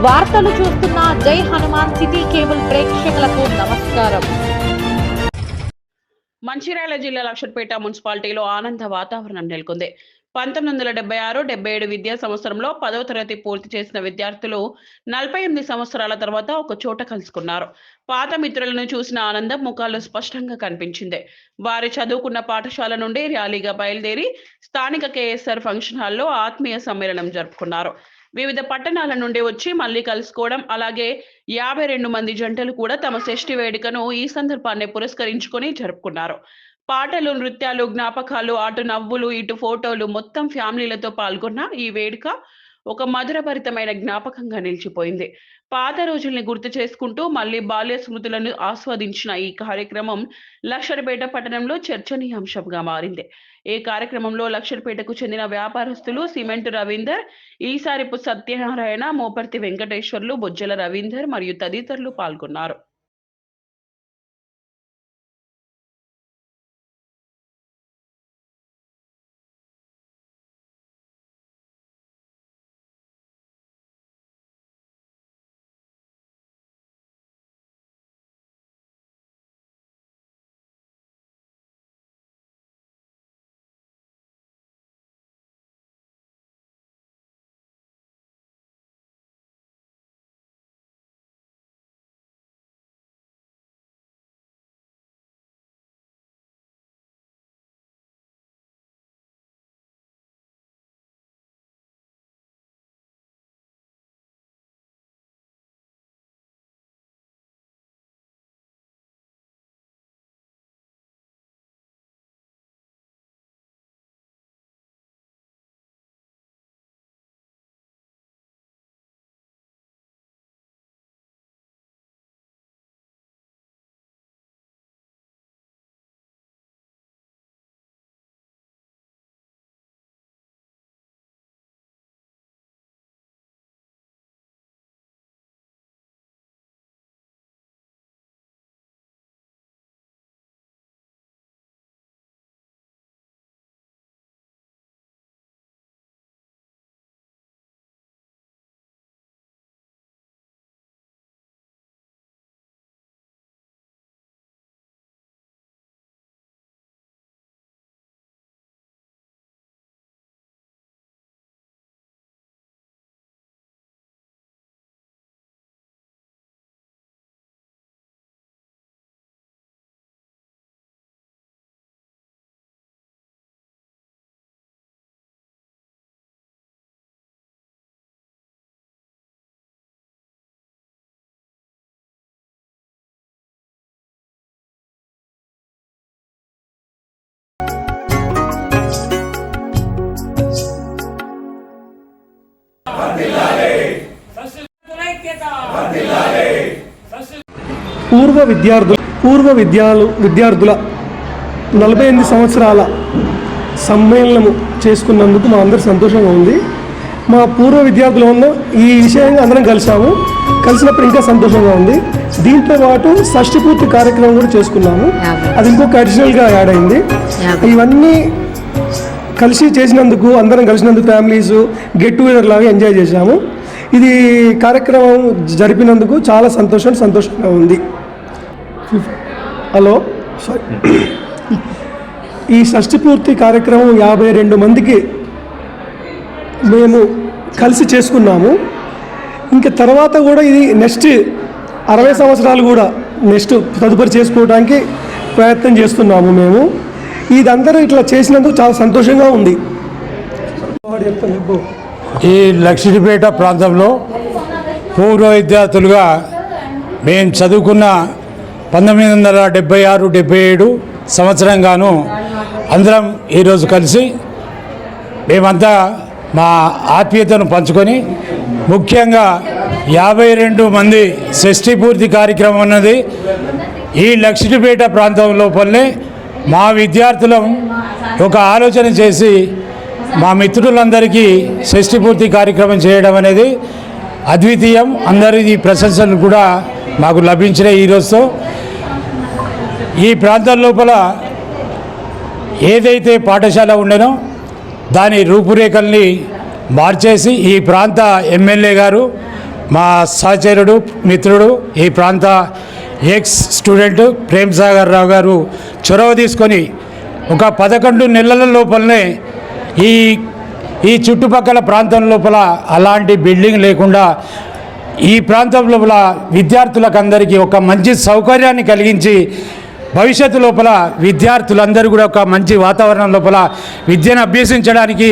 వార్తలు చూస్తున్న జై హనుమాన్ సిటీ కేబుల్ ప్రేక్షకులకు నమస్కారం. మంచిర్యాల జిల్లా లక్షట్పేట మున్సిపాలిటీలో ఆనంద వాతావరణం నెలకొంది. 1976-77 విద్యా సంవత్సరంలో 10వ తరగతి పూర్తి చేసిన విద్యార్థులు 48 సంవత్సరాల తర్వాత ఒక చోట కలుసుకున్నారు. పాత మిత్రులను చూసిన ఆనందం ముఖాల్లో స్పష్టంగా కనిపించింది. వారి చదువుకున్న పాఠశాల నుండి ర్యాలీగా బయలుదేరి స్థానిక కేఎస్ఆర్ ఫంక్షన్ హాల్లో ఆత్మీయ సమ్మేళనం జరుపుకున్నారు. వివిధ పట్టణాల నుండి వచ్చి మళ్లీ కలుసుకోవడం, అలాగే 52 మంది జంటలు కూడా తమ షష్ఠి వేడుకను ఈ సందర్భాన్ని పురస్కరించుకొని జరుపుకున్నారు. పాటలు, నృత్యాలు, జ్ఞాపకాలు, అటు నవ్వులు ఇటు ఫోటోలు, మొత్తం ఫ్యామిలీలతో పాల్గొన్న ఈ వేడుక ఒక మధురభరితమైన జ్ఞాపకంగా నిలిచిపోయింది. పాత రోజుల్ని గుర్తు చేసుకుంటూ మళ్లీ బాల్య స్మృతులను ఆస్వాదించిన ఈ కార్యక్రమం లక్షట్పేట పట్టణంలో చర్చనీయాంశంగా మారింది. ఈ కార్యక్రమంలో లక్షట్పేటకు చెందిన వ్యాపారస్తులు సిమెంట్ రవీందర్, ఈసారిపు సత్యనారాయణ, మోపర్తి వెంకటేశ్వర్లు, బొజ్జల రవీందర్ మరియు తదితరులు పాల్గొన్నారు. పూర్వ విద్యార్థుల 48 సంవత్సరాల సమ్మేళనము చేసుకున్నందుకు మా అందరు సంతోషంగా ఉంది. మా పూర్వ విద్యార్థులు ఈ విషయంగా అందరం కలిసినప్పుడు ఇంకా సంతోషంగా ఉంది. దీంతో పాటు షష్ఠి పూర్తి కార్యక్రమం కూడా చేసుకున్నాము. అది ఇంకొక అడిషనల్గా యాడ్ అయింది. ఇవన్నీ కలిసి చేసినందుకు, అందరం కలిసినందుకు ఫ్యామిలీస్ గెట్ టుగెదర్ లాగా ఎంజాయ్ చేశాము. ఇది కార్యక్రమం జరిపినందుకు చాలా సంతోషంగా ఉంది. హలో, ఈ షష్ఠి పూర్తి కార్యక్రమం 52 మందికి మేము కలిసి చేసుకున్నాము. ఇంకా తర్వాత కూడా ఇది నెక్స్ట్ 60 సంవత్సరాలు కూడా తదుపరి చేసుకోవడానికి ప్రయత్నం చేస్తున్నాము. మేము ఇదందరూ ఇట్లా చేసినందుకు చాలా సంతోషంగా ఉంది. ఈ లక్షట్పేట ప్రాంతంలో పూర్వ విద్యార్థులుగా మేము చదువుకున్న 1976-77 సంవత్సరంగాను అందరం ఈరోజు కలిసి మేమంతా మా ఆత్మీయతను పంచుకొని, ముఖ్యంగా 52 మంది షష్ఠి పూర్తి కార్యక్రమం ఉన్నది ఈ లక్షట్పేట ప్రాంతం లోపలనే మా విద్యార్థులం ఒక ఆలోచన చేసి మా మిత్రులందరికీ షష్ఠి పూర్తి కార్యక్రమం చేయడం అనేది అద్వితీయం. అందరి ప్రశంసలు కూడా మాకు లభించినాయి. ఈరోజుతో ఈ ప్రాంతం లోపల ఏదైతే పాఠశాల ఉండేనో దాని రూపురేఖల్ని మార్చేసి ఈ ప్రాంత ఎమ్మెల్యే గారు మా సహచరుడు మిత్రుడు ఈ ప్రాంత ఎక్స్ స్టూడెంట్ ప్రేమ్ సాగర్ రావు గారు చొరవ తీసుకొని ఒక 11 నెలల లోపలనే ఈ చుట్టుపక్కల ప్రాంతం లోపల అలాంటి బిల్డింగ్ లేకుండా ఈ ప్రాంతం లోపల విద్యార్థులకు అందరికీ ఒక మంచి సౌకర్యాన్ని కలిగించి భవిష్యత్తు లోపల విద్యార్థులందరూ కూడా ఒక మంచి వాతావరణం లోపల విద్యను అభ్యసించడానికి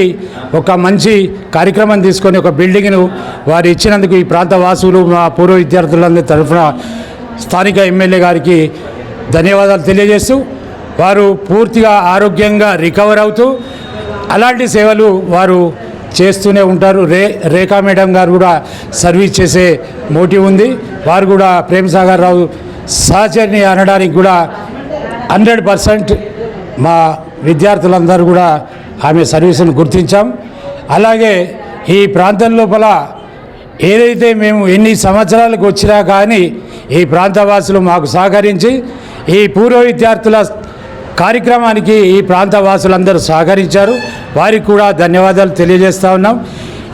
ఒక మంచి కార్యక్రమం తీసుకొని ఒక బిల్డింగ్ను వారు ఇచ్చినందుకు ఈ ప్రాంత వాసులు మా పూర్వ విద్యార్థులందరి తరఫున స్థానిక ఎమ్మెల్యే గారికి ధన్యవాదాలు తెలియజేస్తూ వారు పూర్తిగా ఆరోగ్యంగా రికవర్ అవుతూ అలాంటి సేవలు వారు చేస్తూనే ఉంటారు. రేఖా మేడం గారు కూడా సర్వీస్ చేసే మోటివ్ ఉంది. వారు కూడా ప్రేమ్ సాగర్ రావు సహచరిని అనడానికి కూడా 100% మా విద్యార్థులందరూ కూడా ఆమె సర్వీసును గుర్తించాం. అలాగే ఈ ప్రాంతం లోపల ఏదైతే మేము ఎన్ని సంవత్సరాలకు వచ్చినా కానీ ఈ ప్రాంతవాసులు మాకు సహకరించి ఈ పూర్వ విద్యార్థుల కార్యక్రమానికి ఈ ప్రాంతవాసులందరూ సహకరించారు. వారికి కూడా ధన్యవాదాలు తెలియజేస్తూ ఉన్నాం.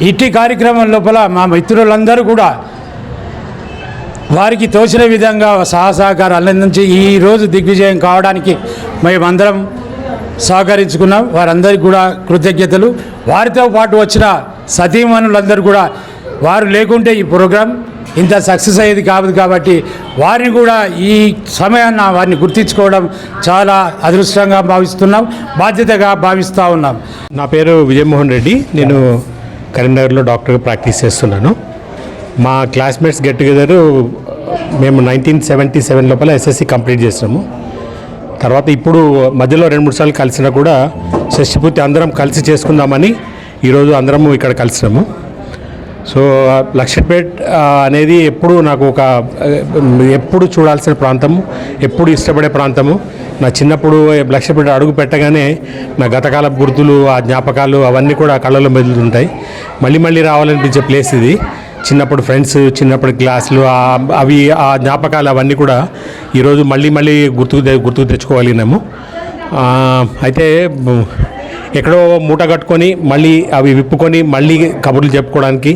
ఇట్టి కార్యక్రమం లోపల మా మిత్రులందరూ కూడా వారికి తోచిన విధంగా సహకారాలు అందించి ఈరోజు దిగ్విజయం కావడానికి మేమందరం సహకరించుకున్నాం. వారందరికీ కూడా కృతజ్ఞతలు. వారితో పాటు వచ్చిన సతీమణులందరూ కూడా వారు లేకుంటే ఈ ప్రోగ్రాం ఇంత సక్సెస్ అయ్యేది కాదు. కాబట్టి వారిని కూడా ఈ సమయాన్ని వారిని గుర్తించుకోవడం చాలా అదృష్టంగా భావిస్తున్నాం, బాధ్యతగా భావిస్తూ ఉన్నాం. నా పేరు విజయమోహన్ రెడ్డి. నేను కరీంనగర్లో డాక్టర్గా ప్రాక్టీస్ చేస్తున్నాను. మా క్లాస్మేట్స్ గెట్ టుగెదర్ మేము 1977 లోపల ఎస్ఎస్సి కంప్లీట్ చేసినాము. తర్వాత ఇప్పుడు మధ్యలో 2-3 సార్లు కలిసినా కూడా షష్టిపూర్తి అందరం కలిసి చేసుకుందామని ఈరోజు అందరము ఇక్కడ కలిసినాము. సో లక్షపేట్ అనేది ఎప్పుడు నాకు ఎప్పుడు చూడాల్సిన ప్రాంతము, ఎప్పుడు ఇష్టపడే ప్రాంతము. నా చిన్నప్పుడు లక్షపేట అడుగు పెట్టగానే నా గతకాల గుర్తులు, ఆ జ్ఞాపకాలు అవన్నీ కూడా కళ్ళలో మెదులుతుంటాయి. మళ్ళీ రావాలనిపించే ప్లేస్ ఇది. చిన్నప్పుడు ఫ్రెండ్స్, చిన్నప్పుడు క్లాసులు, అవి ఆ జ్ఞాపకాలు అవన్నీ కూడా ఈరోజు మళ్ళీ గుర్తుకు తెచ్చుకోగలిగినాము. అయితే ఎక్కడో మూట కట్టుకొని మళ్ళీ అవి విప్పుకొని మళ్ళీ కబుర్లు చెప్పుకోవడానికి,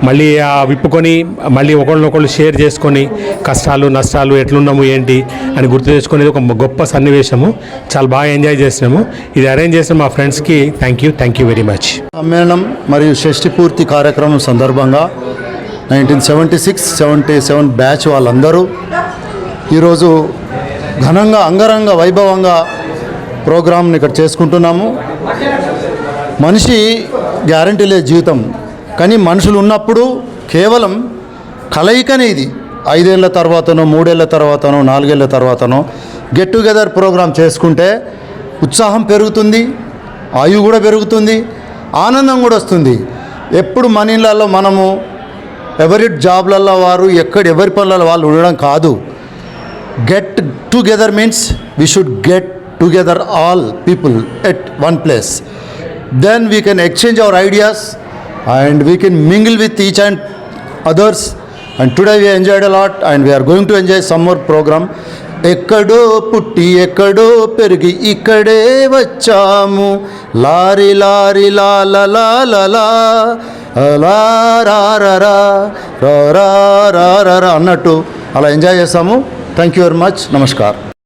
మళ్ళీ విప్పుకొని మళ్ళీ ఒకళ్ళనొకళ్ళు షేర్ చేసుకొని కష్టాలు నష్టాలు ఎట్లున్నాము ఏంటి అని గుర్తు తెచ్చుకునేది ఒక గొప్ప సన్నివేశము. చాలా బాగా ఎంజాయ్ చేసినాము. ఇది అరేంజ్ చేసిన మా ఫ్రెండ్స్కి థ్యాంక్ యూ వెరీ మచ్. సమ్మేళనం మరియు షష్ఠి పూర్తి కార్యక్రమం సందర్భంగా 1976-77 బ్యాచ్ వాళ్ళందరూ ఈరోజు ఘనంగా అంగరంగ వైభవంగా ప్రోగ్రాంని ఇక్కడ చేసుకుంటున్నాము. మనిషి గ్యారంటీ లేదు జీవితం, కానీ మనుషులు ఉన్నప్పుడు కేవలం కలయికనే ఇది. 5 ఏళ్ళ తర్వాతనో 3 ఏళ్ళ తర్వాతనో 4 ఏళ్ళ తర్వాతనో గెట్ టుగెదర్ ప్రోగ్రాం చేసుకుంటే ఉత్సాహం పెరుగుతుంది, ఆయువు కూడా పెరుగుతుంది, ఆనందం కూడా వస్తుంది. ఎప్పుడు మన ఇళ్ళల్లో మనము ఎవరి జాబ్లలో వారు ఎవరి పనులలో వాళ్ళు ఉండడం కాదు. Get together means we should get together all people at one place, then we can exchange our ideas and we can mingle with each and others. And today we enjoyed a lot and we are going to enjoy some more program. ekkado putti ekkado perigi ikkade vachamu lari lari la la la la la la ra ra ra ra ra ra ra అన్నట్టు అలా enjoy చేసాము. Thank you very much. నమస్కారం.